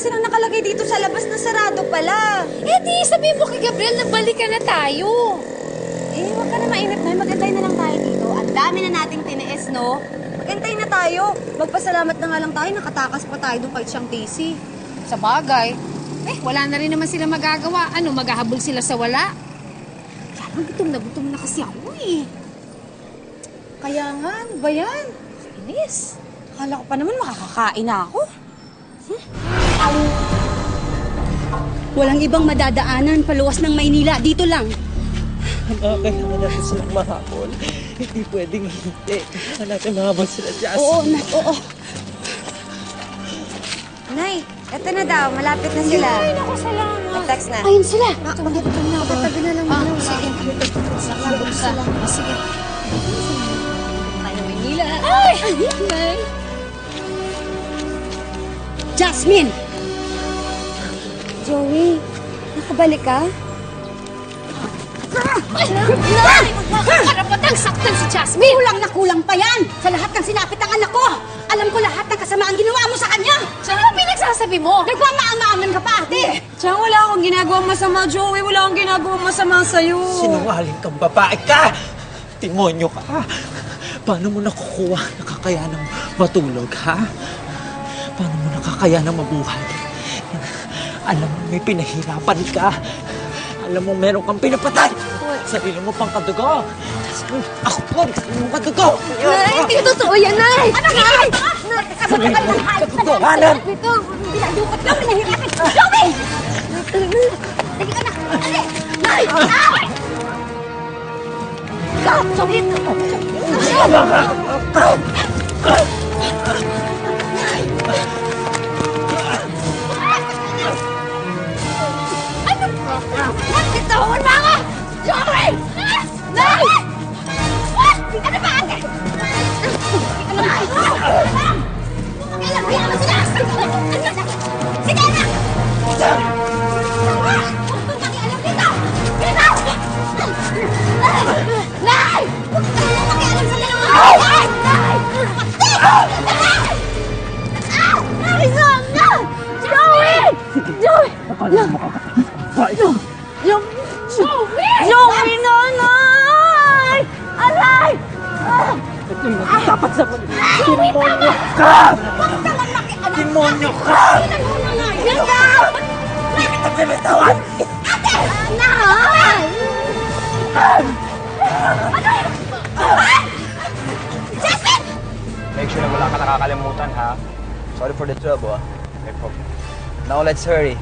silang nakalagay dito sa labas na sarado pala. Eh di, sabihin mo kay Gabriel na balikan na tayo. Eh, huwag ka na mainip na. Magantay na lang tayo dito. Ang dami na nating tiniis, no? Magantay na tayo. Magpasalamat na nga lang tayo. Nakatakas pa tayo doon kay Siyang Casey. Sa bagay. Eh, wala na rin naman sila magagawa. Ano, maghahabol sila sa wala? Kaya gutom na kasi ako eh. Kaya nga, ano ba yan? Inis. Akala ko pa naman makakakain na ako. Walang ibang madadaanan paluwas ng Maynila. Dito lang. Kailangan natin silang mahabol. Hindi pwedeng hindi. Kailangan natin mahabol sila, Jasmine. Oo, Nak. Oo. Nay, eto na daw. Malapit na sila. Ay, naku, salamat. Mag-text na. Ayun sila. Pagkatabi na lang. Sige. Sige. Tayo na Maynila. Ay! Nay. Jasmine! Joey, nakabalik ka? Nay! Karapatang saktan si Jasmine. Kulang na kulang pa yan sa lahat ng sinapit ng anak ko. Alam ko lahat ng kasamaan ginawa mo sa kanya. Ano ang pinagsasabi mo? Nagmamaang-maangan ka pa, ate. Tsaka wala akong ginagawang masama, Joey. Wala akong ginagawang masama sa'yo. Sinungaling kang babae ka! Timonyo ka! Paano mo nakukuha na kakayanang matulog, ha? Paano mo nakakayanang mabuhay? Alam mo, may pinahirapan ka. Alam mo, meron kang pinapatay. Sarili mo pang kadugo. Ako po, sarili mo kadugo. Nay, hindi totoo yan, Nay! Ano nga? Sarili mo katotohanan. Ito, pinadukot lang, pinahirapin. Joey! Dali ka na. Dali! Nay! Nay! Go! Joey! Nagtitahon mo ako! Joey! Nay! Hindi ka na ba, ate? Hindi ka na ba? Kailan mo sila? Sige na! Huwag kang makialam dito! Dito! Nay! Huwag kang makialam sa dalawa! Nay! Nay! Nay! No! Joey! Joey! Joey, nanay! Aray! Ito yung dapat sa mga. Timonyo ka! Timonyo ka! Hindi kita pinitawan! Ate! Nay! Jasmine! Make sure na wala ka nakakalimutan, ha? Sorry for the trouble, ha? No problem. Now let's hurry.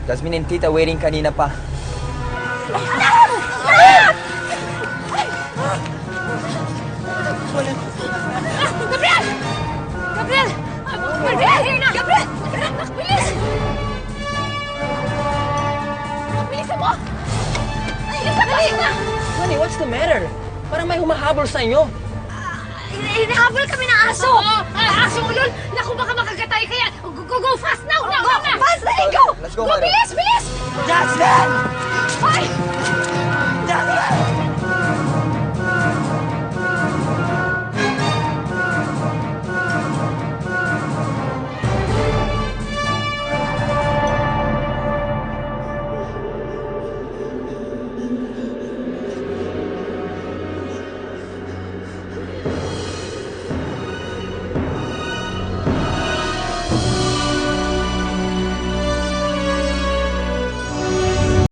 Jasmine and Tita waiting kanina pa. Gabriel! Gabriel! Gabriel! Here na! Gabriel! Anak, bilis! Bilisan mo! Bilisan mo! Bilis na! Honey, what's the matter? Parang may humahabol sa inyo. Hinahabol kami ng aso! Oo! Aso ulol! Naku, baka makagatay kaya